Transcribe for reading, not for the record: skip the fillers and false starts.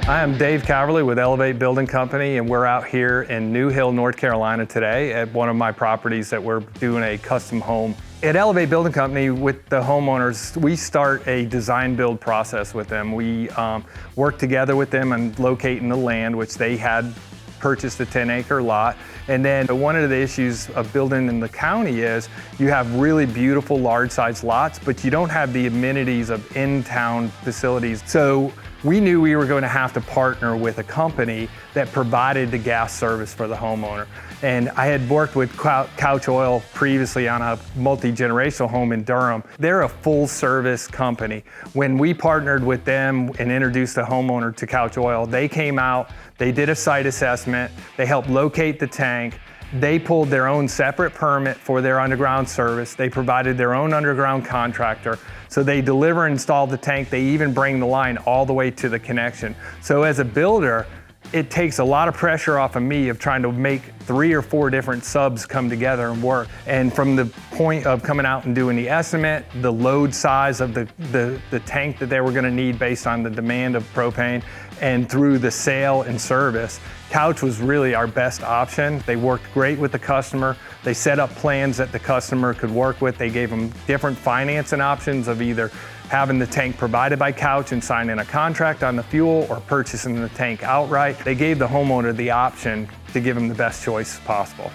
I am Dave Calverley with Elevate Building Company, and we're out here in New Hill, North Carolina today at one of my properties that we're doing a custom home. At Elevate Building Company, with the homeowners, we start a design build process with them. We work together with them on locating the land, which they had purchased a 10-acre lot. And then one of the issues of building in the county is you have really beautiful large-sized lots, but you don't have the amenities of in-town facilities. So we knew we were going to have to partner with a company that provided the gas service for the homeowner. And I had worked with Couch Oil previously on a multi-generational home in Durham. They're a full-service company. When we partnered with them and introduced the homeowner to Couch Oil, they came out, they did a site assessment, they helped locate the tank, they pulled their own separate permit for their underground service, they provided their own underground contractor, so they deliver and install the tank, they even bring the line all the way to the connection. So as a builder, it takes a lot of pressure off of me of trying to make 3 or 4 different subs come together and work. And from the point of coming out and doing the estimate, the load size of the tank that they were gonna need based on the demand of propane, and through the sale and service, Couch was really our best option. They worked great with the customer. They set up plans that the customer could work with. They gave them different financing options of either having the tank provided by Couch and signing a contract on the fuel or purchasing the tank outright. They gave the homeowner the option to give them the best choice possible.